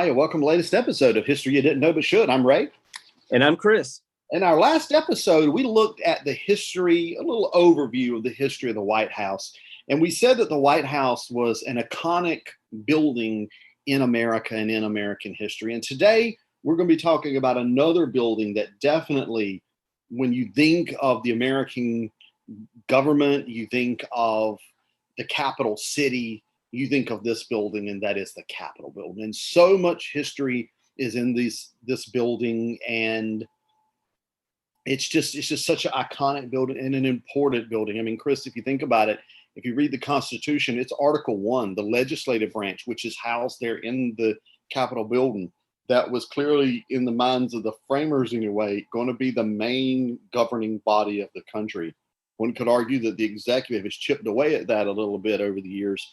Hi, and welcome to the latest episode of History You Didn't Know But Should. I'm Ray. And I'm Chris. In our last episode, we looked at the history, a little overview of the history of the White House. And we said that the White House was an iconic building in America and in American history. And today, we're going to be talking about another building that definitely, when you think of the American government, you think of the capital city, you think of this building, and that is the Capitol building. And so much history is in this building, and it's just such an iconic building and an important building. I mean, Chris, if you think about it, if you read the Constitution, it's Article 1, the legislative branch, which is housed there in the Capitol building. That was clearly in the minds of the framers, anyway, going to be the main governing body of the country. One could argue that the executive has chipped away at that a little bit over the years,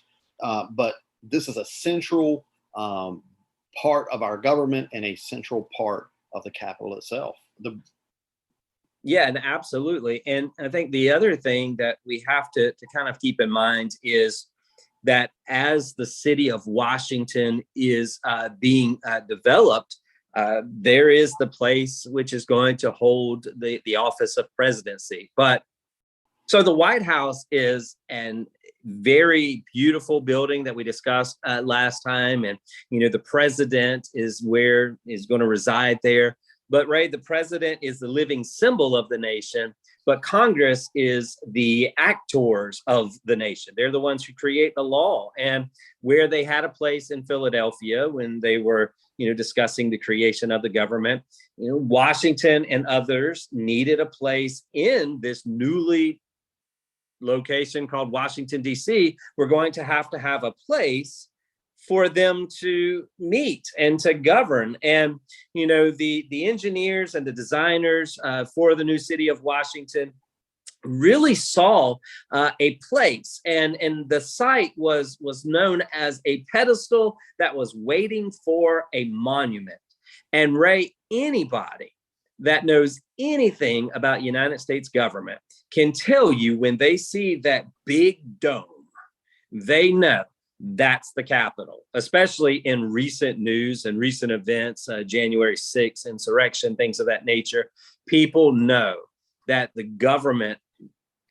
but this is a central part of our government and a central part of the Capitol itself. Yeah, and absolutely. And I think the other thing that we have to kind of keep in mind is that as the city of Washington is being developed, there is the place which is going to hold the office of presidency. But so the White House is an very beautiful building that we discussed last time. And, you know, the president is going to reside there. But Ray, the president is the living symbol of the nation, but Congress is the actors of the nation. They're the ones who create the law. And where they had a place in Philadelphia when they were, discussing the creation of the government, Washington and others needed a place in this newly location called Washington, D.C. We're going to have a place for them to meet and to govern. And, the engineers and the designers for the new city of Washington really saw a place. And the site was known as a pedestal that was waiting for a monument. And Ray, anybody that knows anything about United States government can tell you when they see that big dome, they know that's the Capitol, especially in recent news and recent events, January 6th, insurrection, things of that nature. People know that the government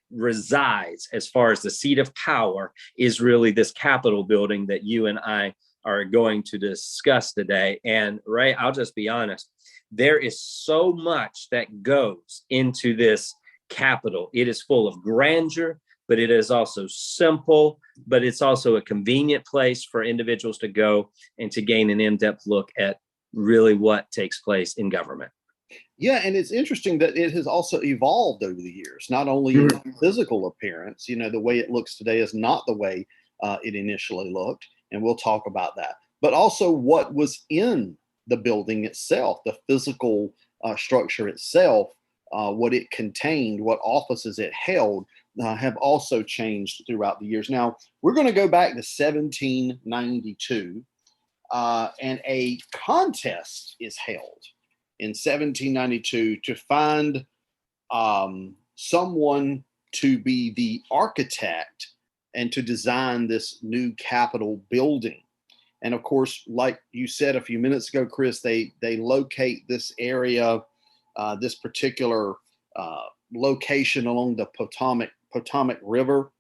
resides, as far as the seat of power, is really this Capitol building that you and I are going to discuss today. And Ray, I'll just be honest, there is so much that goes into this Capitol. It is full of grandeur, but it is also simple, but it's also a convenient place for individuals to go and to gain an in-depth look at really what takes place in government. Yeah, and it's interesting that it has also evolved over the years, not only in physical appearance. The way it looks today is not the way it initially looked, and we'll talk about that, but also what was in the building itself, the physical structure itself, what it contained, what offices it held, have also changed throughout the years. Now, we're going to go back to 1792, and a contest is held in 1792 to find someone to be the architect and to design this new Capitol building. And of course, like you said a few minutes ago, Chris, they locate this area, this particular location along the Potomac River.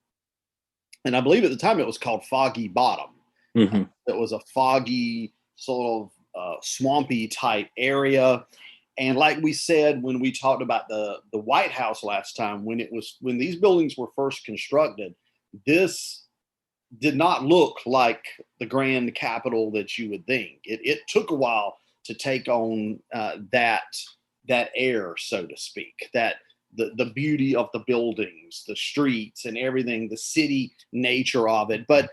And I believe at the time it was called Foggy Bottom. Mm-hmm. It was a foggy, sort of swampy type area. And like we said when we talked about the White House last time, when these buildings were first constructed, this did not look like the grand Capitol that you would think. It took a while to take on that air, so to speak, that the beauty of the buildings, the streets and everything, the city nature of it. But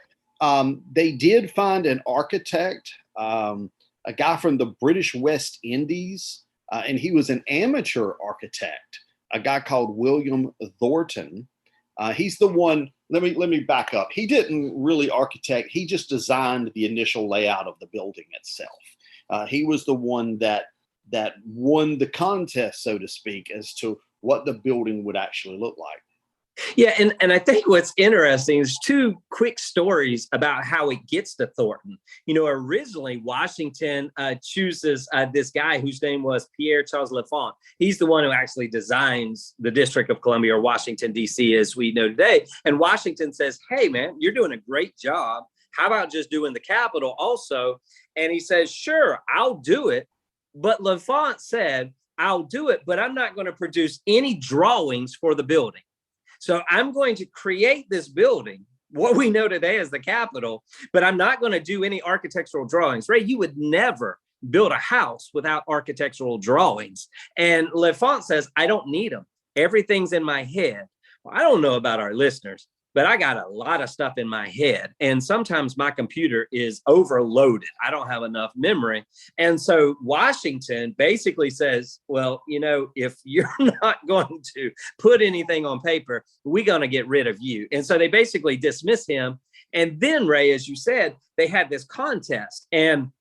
they did find an architect, a guy from the British West Indies, and he was an amateur architect, a guy called William Thornton. He's the one, let me back up. He didn't really architect, he just designed the initial layout of the building itself. He was the one that won the contest, so to speak, as to what the building would actually look like. Yeah, and I think what's interesting is two quick stories about how it gets to Thornton. Originally Washington chooses this guy whose name was Pierre Charles L'Enfant. He's the one who actually designs the District of Columbia, or Washington, D.C., as we know today. And Washington says, hey, man, you're doing a great job. How about just doing the Capitol also? And he says, sure, I'll do it. But L'Enfant said, I'll do it, but I'm not going to produce any drawings for the building. So I'm going to create this building, what we know today as the Capitol, but I'm not going to do any architectural drawings. Ray, you would never build a house without architectural drawings. And L'Enfant says, I don't need them. Everything's in my head. Well, I don't know about our listeners, but I got a lot of stuff in my head. And sometimes my computer is overloaded. I don't have enough memory. And so Washington basically says, well, if you're not going to put anything on paper, we're going to get rid of you. And so they basically dismiss him. And then, Ray, as you said, they had this contest. And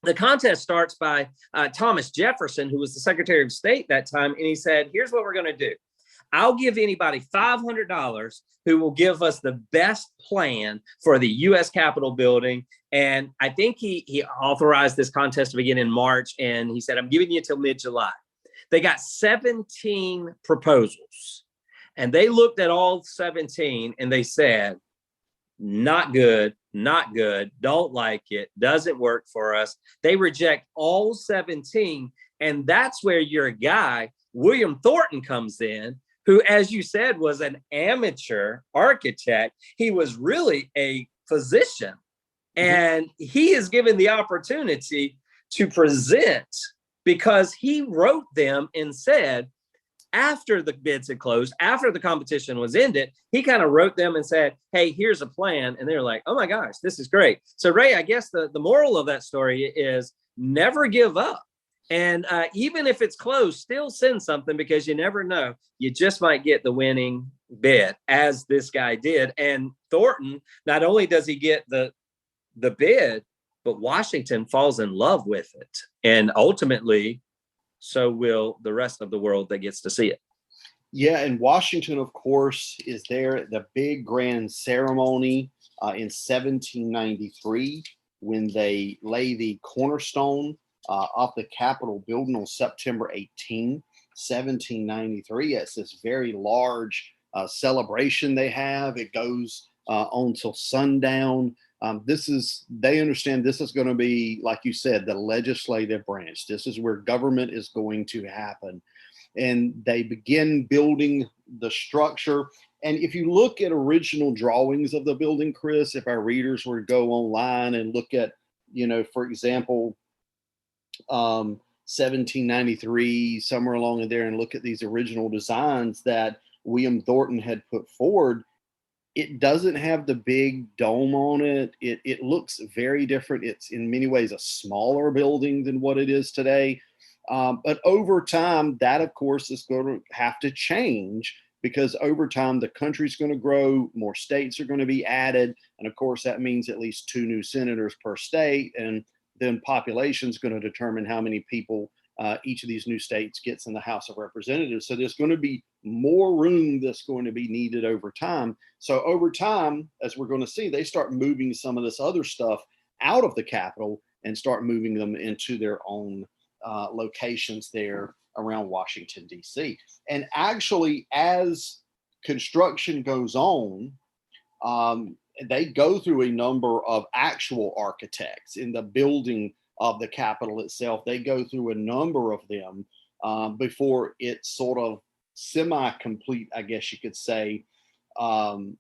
the contest starts by Thomas Jefferson, who was the Secretary of State that time. And he said, here's what we're going to do. I'll give anybody $500 who will give us the best plan for the U.S. Capitol building. And I think he authorized this contest to begin in March. And he said, I'm giving you till mid-July. They got 17 proposals. And they looked at all 17 and they said, not good, don't like it, doesn't work for us. They reject all 17. And that's where your guy, William Thornton, comes in, who, as you said, was an amateur architect. He was really a physician. And he is given the opportunity to present because he wrote them and said, after the bids had closed, after the competition was ended, he kind of wrote them and said, hey, here's a plan. And they're like, oh my gosh, this is great. So Ray, I guess the moral of that story is never give up. And even if it's closed, still send something, because you never know. You just might get the winning bid, as this guy did. And Thornton, not only does he get the bid, but Washington falls in love with it. And ultimately, so will the rest of the world that gets to see it. Yeah, and Washington, of course, is there at the big grand ceremony in 1793 when they lay the cornerstone of the Capitol building on September 18, 1793. It's this very large celebration they have. It goes on till sundown. They understand this is going to be, like you said, the legislative branch. This is where government is going to happen. And they begin building the structure. And if you look at original drawings of the building, Chris, if our readers were to go online and look at, for example, 1793, somewhere along in there, and look at these original designs that William Thornton had put forward, it doesn't have the big dome on it. It looks very different. It's in many ways a smaller building than what it is today. But over time, that, of course, is going to have to change, because over time, the country's going to grow, more states are going to be added. And of course, that means at least 2 new senators per state. And then population is going to determine how many people each of these new states gets in the House of Representatives. So there's going to be more room that's going to be needed over time. So over time, as we're going to see, they start moving some of this other stuff out of the Capitol and start moving them into their own locations there around Washington, D.C. And actually, as construction goes on, they go through a number of actual architects in the building of the Capitol itself. They go through a number of them before it's sort of semi-complete, I guess you could say, in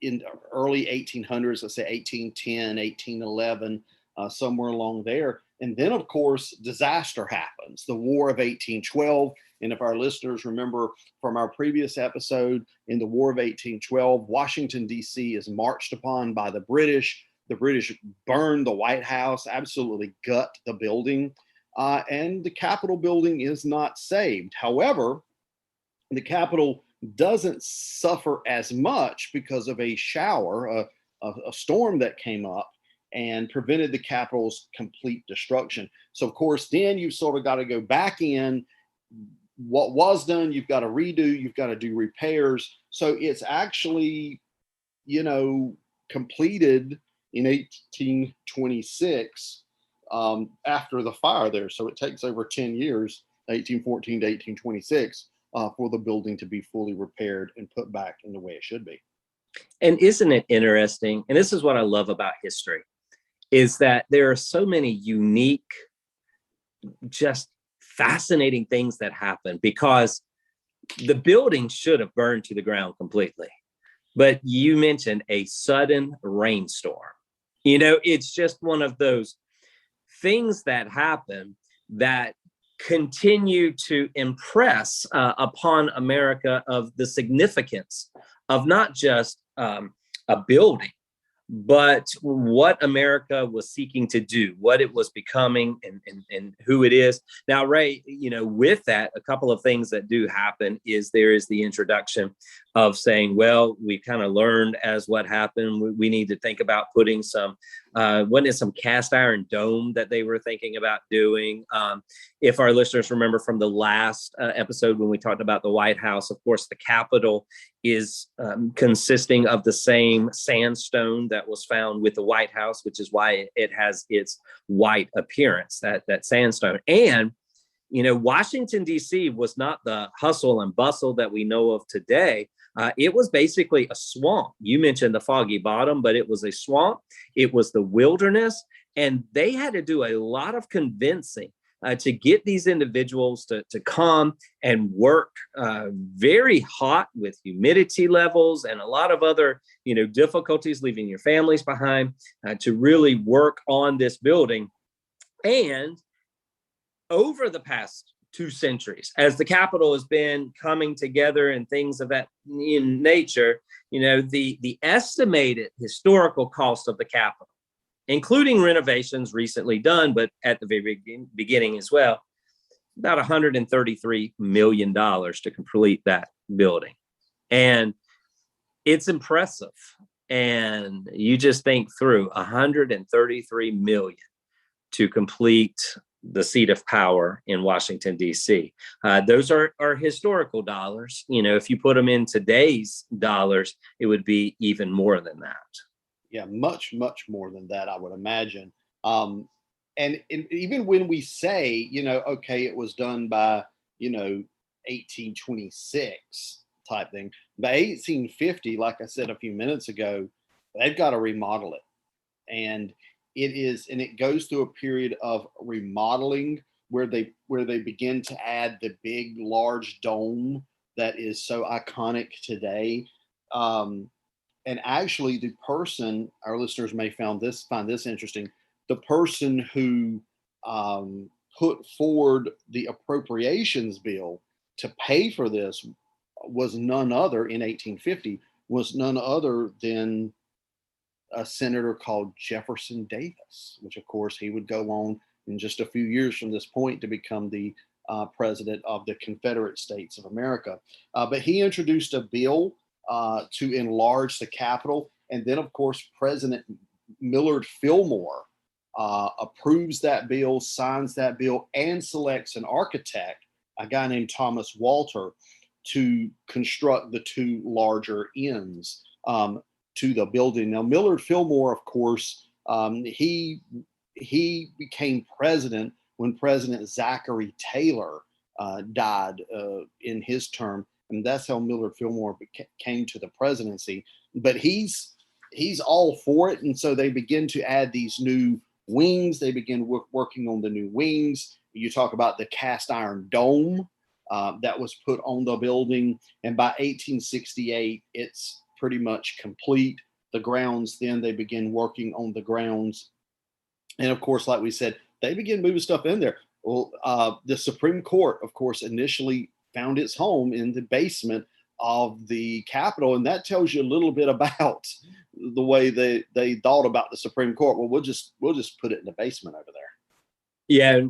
the early 1800s, let's say 1810, 1811, somewhere along there. And then, of course, disaster happens, the War of 1812. And if our listeners remember from our previous episode, in the War of 1812, Washington, D.C. is marched upon by the British. The British burn the White House, absolutely gut the building, and the Capitol building is not saved. However, the Capitol doesn't suffer as much because of a shower, a storm that came up and prevented the Capitol's complete destruction. So, of course, then you've sort of got to go back in, what was done, you've got to redo, you've got to do repairs. So it's actually, completed in 1826 after the fire there. So it takes over 10 years, 1814 to 1826, for the building to be fully repaired and put back in the way it should be. And isn't it interesting? And this is what I love about history, is that there are so many unique, just fascinating things that happen, because the building should have burned to the ground completely. But you mentioned a sudden rainstorm. It's just one of those things that happen that continue to impress upon America of the significance of not just a building, but what America was seeking to do, what it was becoming, and who it is. Now, Ray, with that, a couple of things that do happen is there is the introduction of saying, well, we kind of learned as what happened. We need to think about putting some cast iron dome that they were thinking about doing. If our listeners remember from the last episode when we talked about the White House, of course, the Capitol is consisting of the same sandstone that was found with the White House, which is why it has its white appearance, that sandstone. And, Washington, D.C. was not the hustle and bustle that we know of today. It was basically a swamp. You mentioned the Foggy Bottom, but it was a swamp. It was the wilderness. And they had to do a lot of convincing to get these individuals to come and work very hot with humidity levels and a lot of other, difficulties, leaving your families behind, to really work on this building. And over the past 2 centuries, as the Capitol has been coming together and things of that in nature, the estimated historical cost of the Capitol, including renovations recently done, but at the very beginning as well, about $133 million to complete that building. And it's impressive. And you just think through $133 million to complete the seat of power in Washington, D.C. Those are historical dollars. If you put them in today's dollars, it would be even more than that. Yeah, much, much more than that, I would imagine. And even when we say, okay, it was done by, 1826 type thing, by 1850, like I said a few minutes ago, they've got to remodel it. And it goes through a period of remodeling where they begin to add the big, large dome that is so iconic today. And actually, the person, our listeners may find this interesting, the person who put forward the appropriations bill to pay for this was none other, in 1850, was none other than a senator called Jefferson Davis, which of course he would go on in just a few years from this point to become the president of the Confederate States of America. But he introduced a bill to enlarge the Capitol. And then, of course, President Millard Fillmore approves that bill, signs that bill, and selects an architect, a guy named Thomas Walter, to construct the 2 larger ends to the building. Now, Millard Fillmore, of course, he became president when President Zachary Taylor died in his term, and that's how Millard Fillmore came to the presidency. But he's all for it, and so they begin to add these new wings. They begin working on the new wings. You talk about the cast iron dome that was put on the building, and by 1868, it's pretty much complete. The grounds, then they begin working on the grounds. And of course, like we said, they begin moving stuff in there. Well, the Supreme Court, of course, initially found its home in the basement of the Capitol. And that tells you a little bit about the way they thought about the Supreme Court. Well, we'll just put it in the basement over there. Yeah.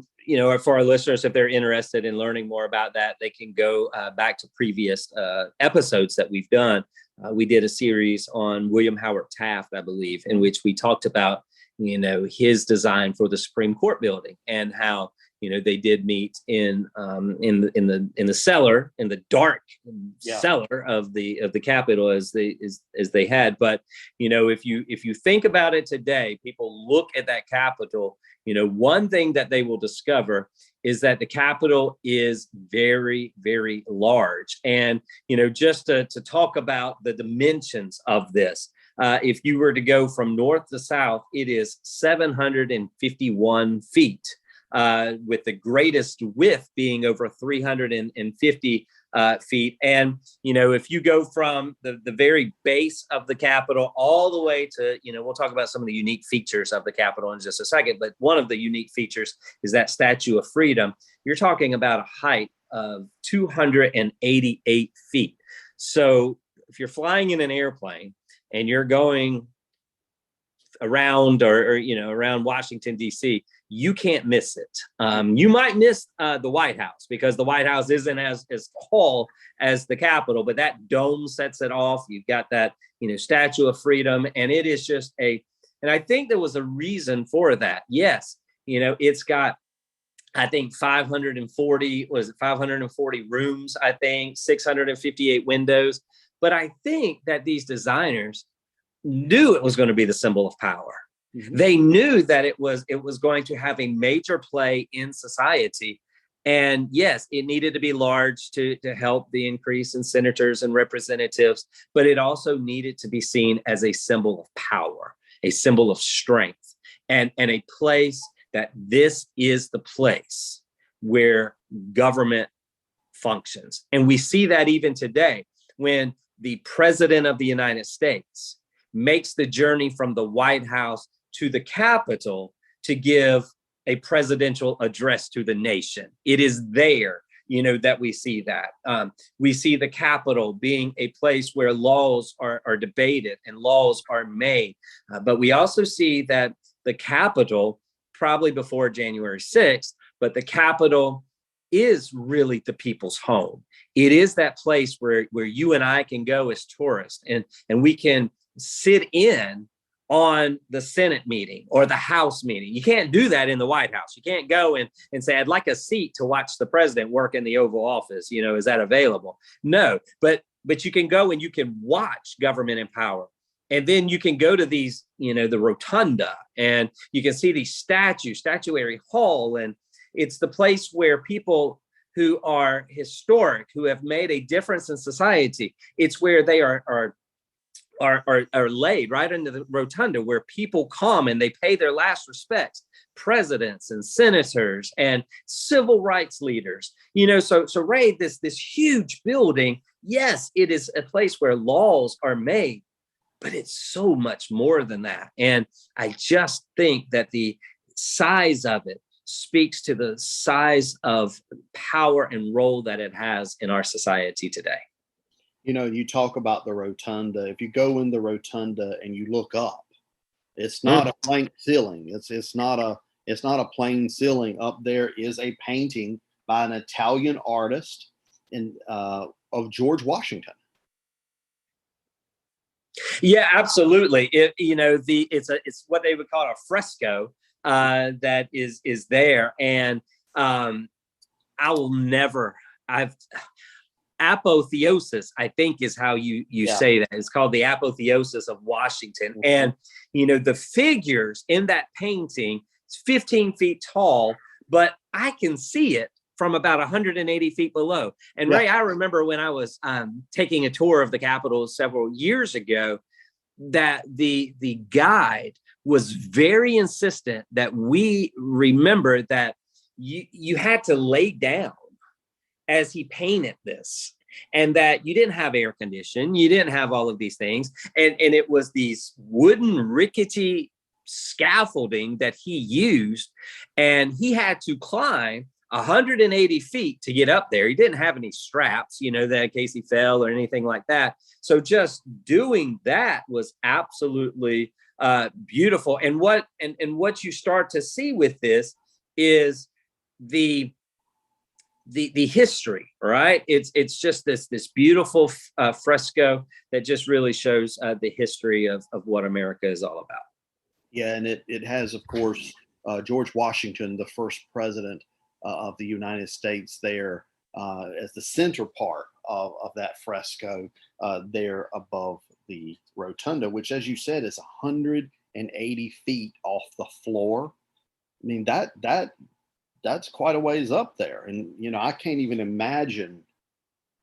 For our listeners, if they're interested in learning more about that, they can go back to previous episodes that we've done. We did a series on William Howard Taft, I believe, in which we talked about, his design for the Supreme Court building and how, they did meet in the cellar, in the dark cellar of the Capitol, as they had. But if you think about it today, people look at that Capitol. One thing that they will discover is that the Capitol is very, very large. And just to talk about the dimensions of this, if you were to go from north to south, it is 751 feet. With the greatest width being over 350 feet. And, if you go from the very base of the Capitol all the way to, we'll talk about some of the unique features of the Capitol in just a second, but one of the unique features is that Statue of Freedom. You're talking about a height of 288 feet. So if you're flying in an airplane and you're going around or around Washington, D.C., you can't miss it. You might miss the White House because the White House isn't as tall as the Capitol, but that dome sets it off. You've got that, Statue of Freedom, and it is just and I think there was a reason for that. Yes, it's got, I think 540 rooms, I think 658 windows. But I think that these designers knew it was going to be the symbol of power. Mm-hmm. They knew that it was going to have a major play in society. And yes, it needed to be large to help the increase in senators and representatives, but it also needed to be seen as a symbol of power, a symbol of strength, and a place that this is the place where government functions. And we see that even today when the President of the United States makes the journey from the White House to the Capitol to give a presidential address to the nation. It is there, that we see that. We see the Capitol being a place where laws are debated and laws are made. But we also see that the Capitol, probably before January 6th, but the Capitol is really the people's home. It is that place where you and I can go as tourists and we can sit in on the Senate meeting or the House meeting. You can't do that in the White House. You can't go and say, I'd like a seat to watch the president work in the Oval Office. Is that available? No, but you can go and you can watch government in power. And then you can go to these, the rotunda, and you can see these statuary hall. And it's the place where people who are historic, who have made a difference in society, it's where they are laid right into the rotunda, where people come and they pay their last respects. Presidents and senators and civil rights leaders. So Ray, this huge building, yes, it is a place where laws are made, but it's so much more than that. And I just think that the size of it speaks to the size of power and role that it has in our society today. You talk about the rotunda. If you go in the rotunda and you look up, it's not a blank ceiling. It's not a plain ceiling. Up there is a painting by an Italian artist of George Washington. Yeah, absolutely. It's what they would call a fresco that is there, and I will never. Apotheosis, I think, is how you say that. It's called the apotheosis of Washington. Mm-hmm. And, the figures in that painting, it's 15 feet tall, but I can see it from about 180 feet below. And Ray, I remember when I was taking a tour of the Capitol several years ago, that the guide was very insistent that we remember that you had to lay down as he painted this, and that you didn't have air conditioning, you didn't have all of these things. And it was these wooden rickety scaffolding that he used, and he had to climb 180 feet to get up there. He didn't have any straps, that in case he fell or anything like that. So just doing that was absolutely beautiful. And what you start to see with this is the history, right? It's just this beautiful fresco that just really shows the history of what America is all about. Yeah, and it has, of course, George Washington, the first president of the United States there as the center part of that fresco there above the rotunda, which, as you said, is 180 feet off the floor. I mean, that's quite a ways up there. And, I can't even imagine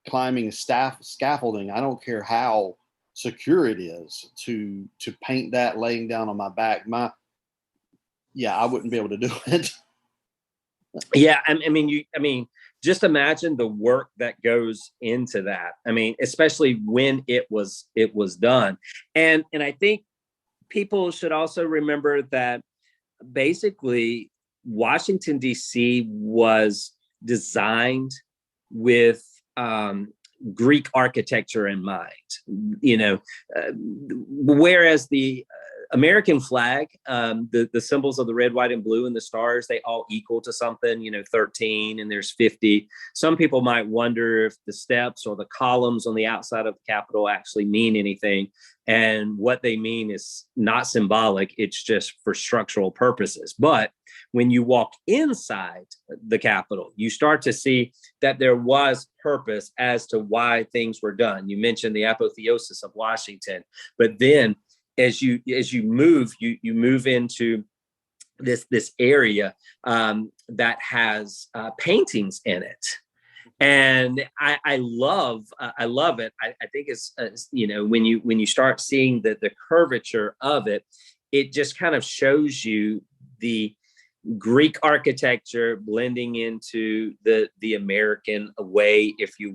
climbing scaffolding. I don't care how secure it is to paint that laying down on my back. I wouldn't be able to do it. Yeah, I mean, just imagine the work that goes into that. I mean, especially when it was done, and I think people should also remember that basically Washington D.C. was designed with Greek architecture in mind. Whereas the American flag, the symbols of the red, white, and blue and the stars, they all equal to something, 13 and there's 50. Some people might wonder if the steps or the columns on the outside of the Capitol actually mean anything. And what they mean is not symbolic. It's just for structural purposes. But when you walk inside the Capitol, you start to see that there was purpose as to why things were done. You mentioned the apotheosis of Washington, but then as you move, you move into this area that has paintings in it, and I love it. I think it's when you start seeing the curvature of it, it just kind of shows you the Greek architecture blending into the American way, if you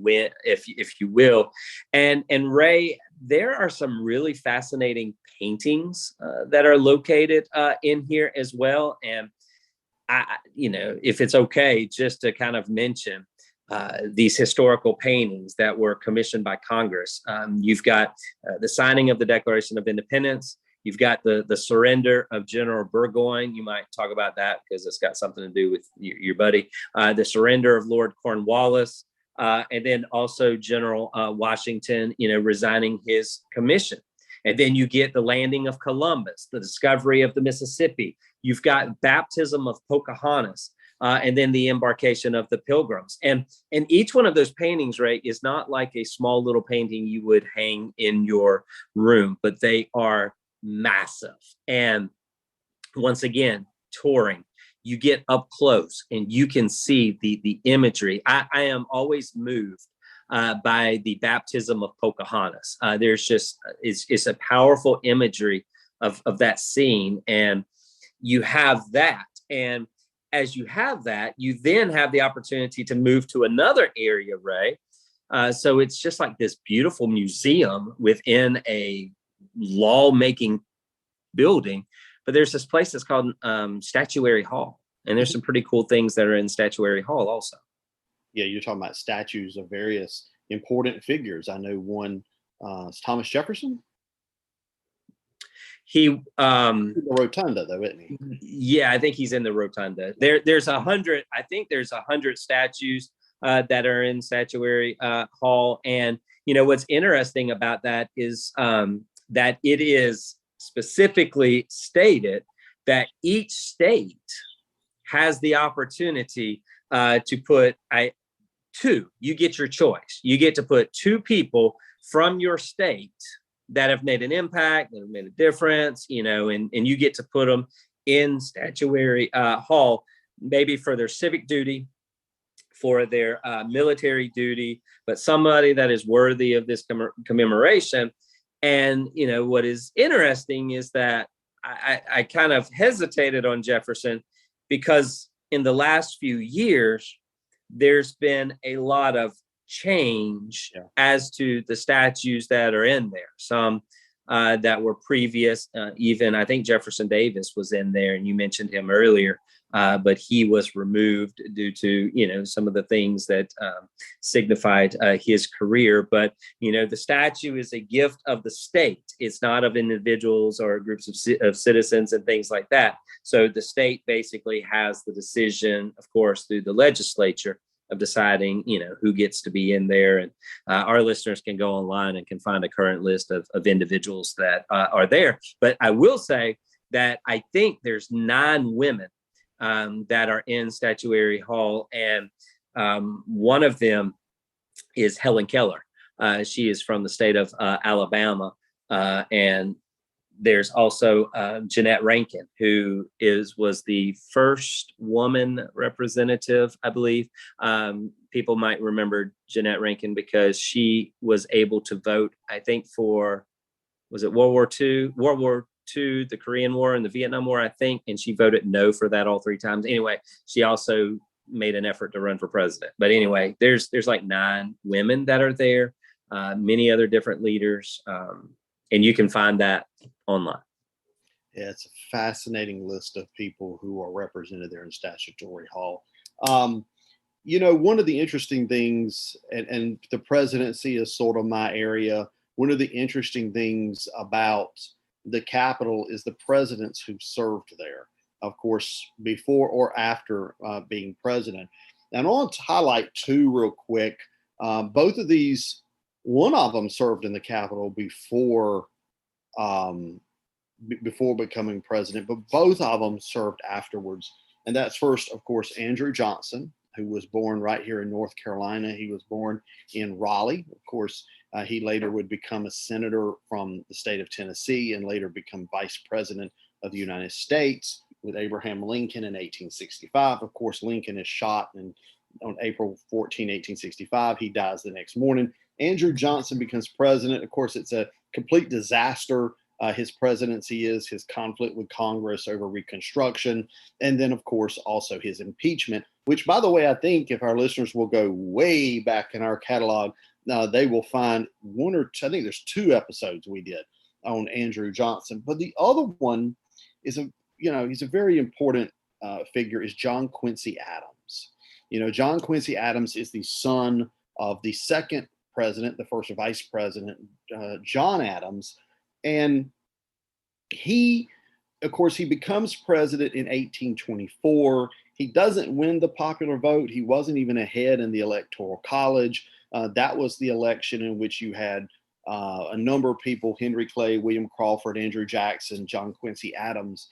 will. And Ray, there are some really fascinating paintings that are located in here as well. And if it's okay, just to kind of mention these historical paintings that were commissioned by Congress. You've got the signing of the Declaration of Independence. You've got the surrender of General Burgoyne. You might talk about that because it's got something to do with your buddy. The surrender of Lord Cornwallis, and then also General Washington, resigning his commission. And then you get the landing of Columbus, the discovery of the Mississippi. You've got baptism of Pocahontas, and then the embarkation of the Pilgrims. And each one of those paintings, Ray, is not like a small little painting you would hang in your room, but they are massive. And once again, touring, you get up close and you can see the imagery. I am always moved by the baptism of Pocahontas. There's just, it's a powerful imagery of that scene. And you have that. And as you have that, you then have the opportunity to move to another area, Ray. So it's just like this beautiful museum within a law-making building. But there's this place that's called Statuary Hall. And there's some pretty cool things that are in Statuary Hall also. Yeah, you're talking about statues of various important figures. I know one is Thomas Jefferson. The rotunda, though, isn't he? Yeah, I think he's in the rotunda. There's 100. I think there's 100 statues that are in Statuary Hall. And what's interesting about that is that it is specifically stated that each state has the opportunity to put two. You get your choice. You get to put two people from your state that have made an impact, that have made a difference, and you get to put them in Statuary Hall, maybe for their civic duty, for their military duty, but somebody that is worthy of this commemoration. And, what is interesting is that I kind of hesitated on Jefferson because in the last few years, there's been a lot of change as to the statues that are in there. Some that were previous, even I think Jefferson Davis was in there, and you mentioned him earlier, but he was removed due to some of the things that signified his career. But the statue is a gift of the state. It's not of individuals or groups of citizens and things like that. So the state basically has the decision, of course, through the legislature, of deciding, who gets to be in there. And our listeners can go online and can find a current list of individuals that are there. But I will say that I think there's 9 women that are in Statuary Hall. And one of them is Helen Keller. She is from the state of Alabama. And there's also Jeanette Rankin, who was the first woman representative, I believe. People might remember Jeanette Rankin because she was able to vote, I think, for, was it World War II, the Korean War, and the Vietnam War, I think, and she voted no for that all 3 times. Anyway, she also made an effort to run for president. But anyway, there's like 9 women that are there, many other different leaders, and you can find that online. Yeah, it's a fascinating list of people who are represented there in Statuary Hall. One of the interesting things, and the presidency is sort of my area. One of the interesting things about the Capitol is the presidents who served there, of course, before or after being president. And I want to highlight 2 real quick. Both of these, one of them served in the Capitol before becoming president, but both of them served afterwards. And that's first, of course, Andrew Johnson, who was born right here in North Carolina. He was born in Raleigh. Of course, he later would become a senator from the state of Tennessee and later become vice president of the United States with Abraham Lincoln in 1865. Of course, Lincoln is shot on April 14, 1865. He dies the next morning. Andrew Johnson becomes president. Of course, it's a complete disaster. His presidency is his conflict with Congress over Reconstruction. And then, of course, also his impeachment, which, by the way, I think if our listeners will go way back in our catalog, they will find 1 or 2, I think there's 2 episodes we did on Andrew Johnson. But the other one is he's a very important figure, is John Quincy Adams. John Quincy Adams is the son of the second president, the first vice president, John Adams. And he, of course, he becomes president in 1824. He doesn't win the popular vote. He wasn't even ahead in the Electoral College. That was the election in which you had a number of people, Henry Clay, William Crawford, Andrew Jackson, John Quincy Adams,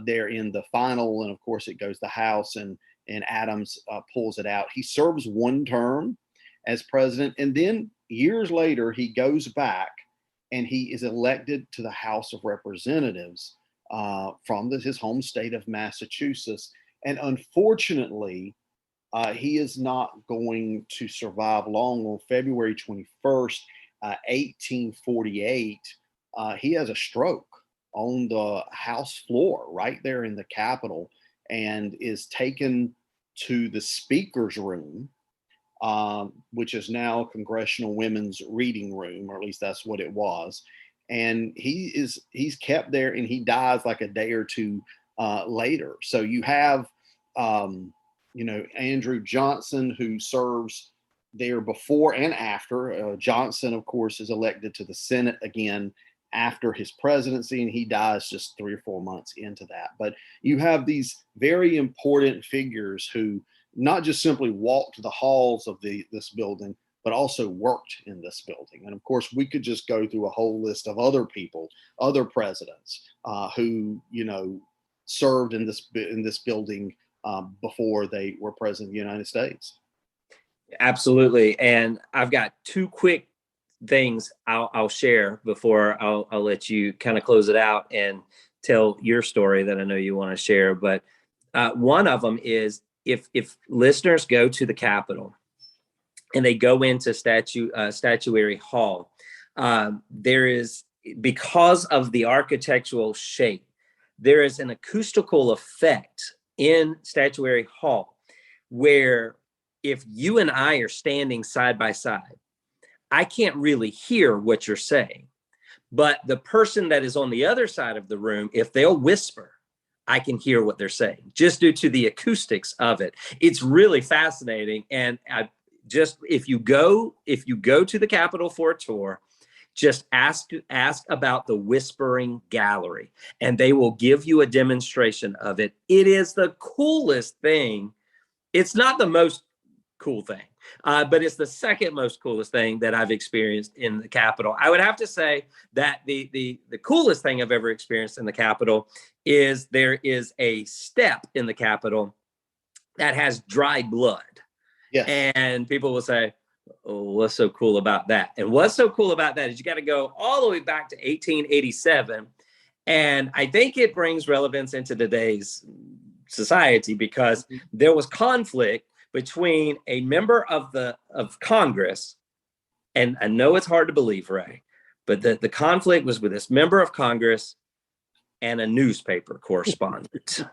there in the final. And of course, it goes to the House, and Adams pulls it out. He serves 1 term as president. And then years later, he goes back and he is elected to the House of Representatives from his home state of Massachusetts. And unfortunately, he is not going to survive long. On February 21st, 1848, he has a stroke on the House floor right there in the Capitol and is taken to the Speaker's room, which is now Congressional Women's Reading Room, or at least that's what it was. And he's kept there, and he dies like a day or 2 later. So you have, Andrew Johnson, who serves there before and after. Johnson, of course, is elected to the Senate again after his presidency, and he dies just 3 or 4 months into that. But you have these very important figures who not just simply walked the halls of this building, but also worked in this building. And of course, we could just go through a whole list of other people, other presidents who served in this building before they were president of the United States. Absolutely. And I've got 2 quick things I'll share before I'll let you kind of close it out and tell your story that I know you want to share. But one of them is, if listeners go to the Capitol and they go into Statuary Hall, there is, because of the architectural shape, there is an acoustical effect in Statuary Hall where if you and I are standing side by side, I can't really hear what you're saying. But the person that is on the other side of the room, if they'll whisper, I can hear what they're saying just due to the acoustics of it. It's really fascinating. And if you go to the Capitol for a tour, just ask about the Whispering Gallery, and they will give you a demonstration of it. It is the coolest thing. It's not the most cool thing, But it's the second most coolest thing that I've experienced in the Capitol. I would have to say that the coolest thing I've ever experienced in the Capitol is there is a step in the Capitol that has dried blood. Yes. And people will say, oh, what's so cool about that? And what's so cool about that is you got to go all the way back to 1887. And I think it brings relevance into today's society because there was conflict between a member of Congress, and I know it's hard to believe, Ray, but the conflict was with this member of Congress and a newspaper correspondent.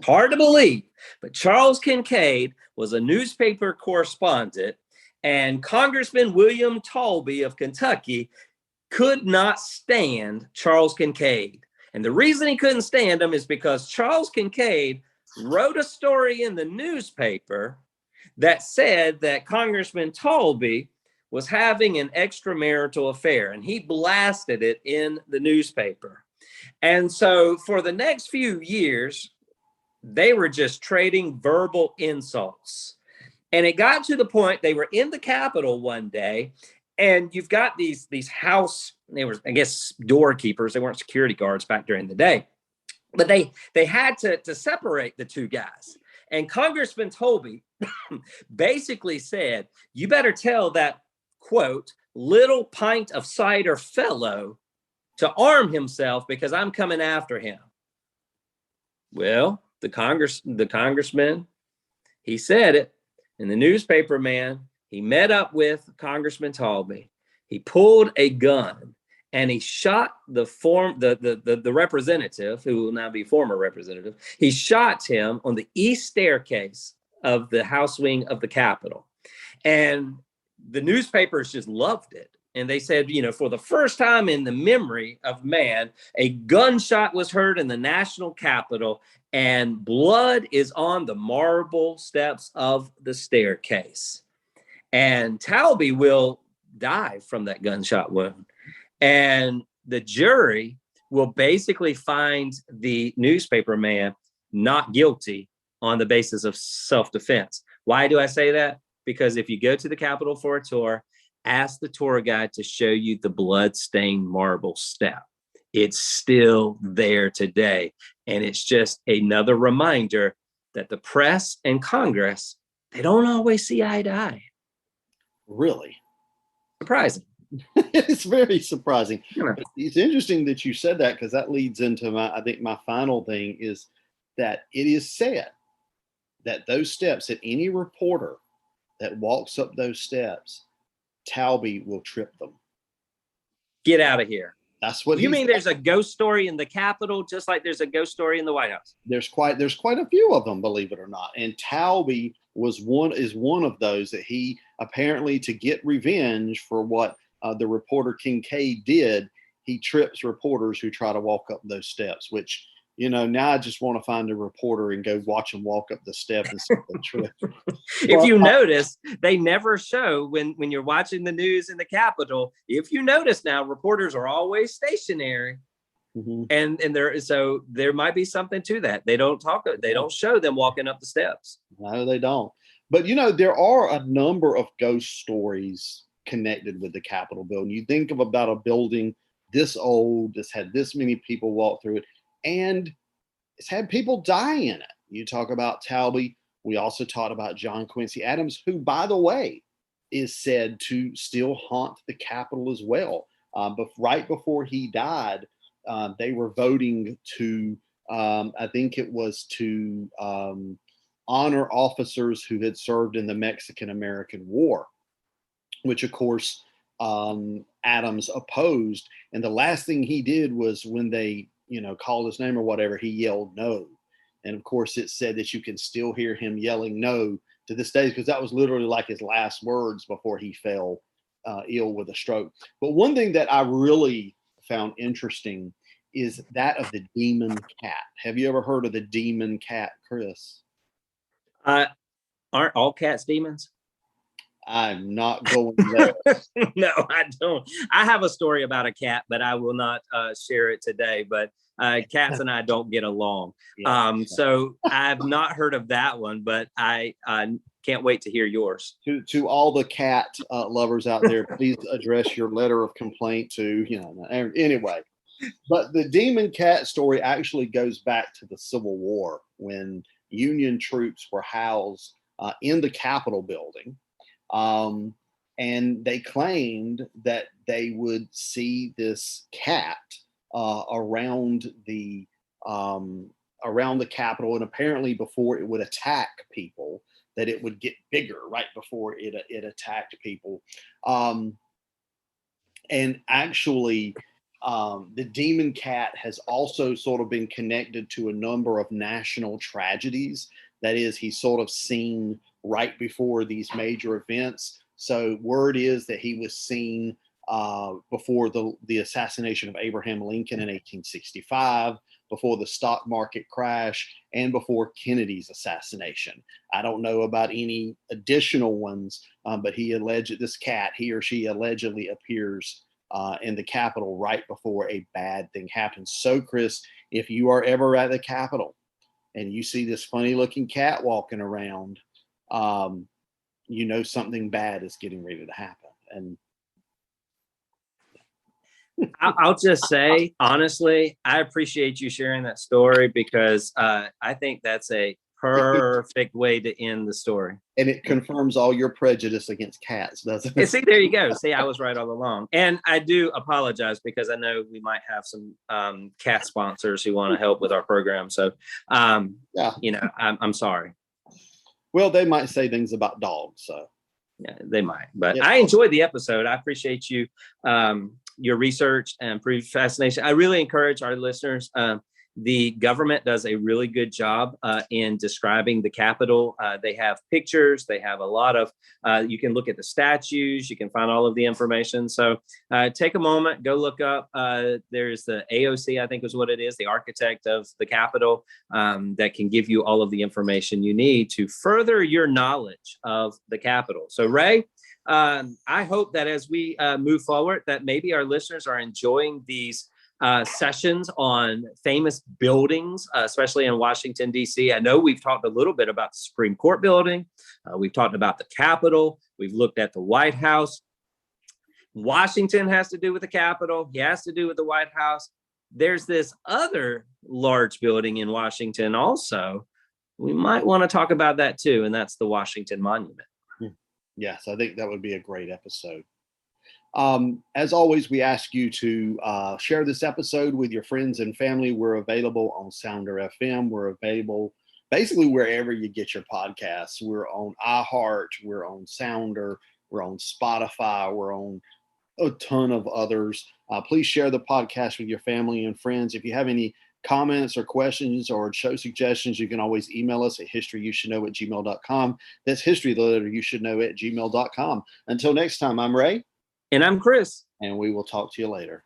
Hard to believe, but Charles Kincaid was a newspaper correspondent, and Congressman William Talby of Kentucky could not stand Charles Kincaid. And the reason he couldn't stand him is because Charles Kincaid wrote a story in the newspaper that said that Congressman Talby was having an extramarital affair, and he blasted it in the newspaper. And so for the next few years, they were just trading verbal insults. And it got to the point they were in the Capitol one day, and you've got these house, they were, I guess, doorkeepers. They weren't security guards back during the day, but they had to separate the two guys. And Congressman Talby basically said, you better tell that, quote, little pint of cider fellow to arm himself because I'm coming after him. Well, the congressman, he said it, and the newspaper man, he met up with Congressman Talby. He pulled a gun and he shot the representative, who will now be former representative. He shot him on the east staircase of the House wing of the Capitol. And the newspapers just loved it. And they said, you know, for the first time in the memory of man, a gunshot was heard in the national Capitol, and blood is on the marble steps of the staircase. And Talby will die from that gunshot wound. And the jury will basically find the newspaper man not guilty on the basis of self-defense. Why do I say that? Because if you go to the Capitol for a tour, ask the tour guide to show you the blood-stained marble step. It's still there today. And it's just another reminder that the press and Congress, they don't always see eye to eye. Really? Surprising. It's very surprising. Yeah. It's interesting that you said that, because that leads into my final thing is that it is said that those steps, that any reporter that walks up those steps, Talby will trip them. Get out of here. That's what you mean. There's a ghost story in the Capitol, just like there's a ghost story in the White House. There's quite a few of them, believe it or not. And Talby is one of those that he apparently, to get revenge for what the reporter Kincaid did, he trips reporters who try to walk up those steps, which, you know, now I just want to find a reporter and go watch them walk up the step and see the trip. If you notice, they never show when you're watching the news in the Capitol. If you notice now, reporters are always stationary. Mm-hmm. And there might be something to that. They don't show them walking up the steps. No, they don't. But, you know, there are a number of ghost stories connected with the Capitol building. You think about a building this old, that's had this many people walk through it, and it's had people die in it. You talk about Talby. We also talked about John Quincy Adams, who, by the way, is said to still haunt the Capitol as well. But right before he died, they were voting to, I think it was to honor officers who had served in the Mexican-American War, which, of course, Adams opposed. And the last thing he did was, when they, you know, called his name or whatever, he yelled no. And of course, it's said that you can still hear him yelling no to this day, because that was literally like his last words before he fell ill with a stroke. But one thing that I really found interesting is that of the demon cat. Have you ever heard of the demon cat, Chris? Aren't all cats demons? I'm not going there. No, I don't. I have a story about a cat, but I will not share it today. But Cats and I don't get along. Yeah. So I've not heard of that one, but I can't wait to hear yours. To all the cat lovers out there, please address your letter of complaint to, anyway. But the demon cat story actually goes back to the Civil War when Union troops were housed in the Capitol building. And they claimed that they would see this cat around the Capitol, and apparently before it would attack people, that it would get bigger right before it attacked people. And actually, the demon cat has also sort of been connected to a number of national tragedies. That is, he's sort of seen right before these major events. So word is that he was seen before the assassination of Abraham Lincoln in 1865, before the stock market crash, and before Kennedy's assassination. I don't know about any additional ones, but he or she allegedly appears in the Capitol right before a bad thing happens. So, Chris, if you are ever at the Capitol and you see this funny looking cat walking around, something bad is getting ready to happen. And I'll just say, honestly, I appreciate you sharing that story, because I think that's a perfect way to end the story. And it confirms all your prejudice against cats, doesn't it? See, there you go. See, I was right all along. And I do apologize, because I know we might have some cat sponsors who want to help with our program. So, I'm sorry. Well, they might say things about dogs, so. Yeah, they might. But yeah. I enjoyed the episode. I appreciate you, your research and fascination. I really encourage our listeners. The government does a really good job in describing the Capitol. They have pictures. They have a lot of, you can look at the statues. You can find all of the information. So take a moment, go look up. There's the AOC, I think is what it is, the architect of the Capitol, that can give you all of the information you need to further your knowledge of the Capitol. So Ray, I hope that as we move forward, that maybe our listeners are enjoying these sessions on famous buildings, especially in Washington, D.C. I know we've talked a little bit about the Supreme Court building. We've talked about the Capitol. We've looked at the White House. Washington has to do with the Capitol. He has to do with the White House. There's this other large building in Washington also. We might want to talk about that too, and that's the Washington Monument. Yes, I think that would be a great episode. As always, we ask you to share this episode with your friends and family. We're available on Sounder FM. We're available basically wherever you get your podcasts. We're on iHeart. We're on Sounder. We're on Spotify. We're on a ton of others. Please share the podcast with your family and friends. If you have any comments or questions or show suggestions, you can always email us at historyyousshouldknow@gmail.com. That's history, the letter you should know, @gmail.com. Until next time, I'm Ray. And I'm Chris. And we will talk to you later.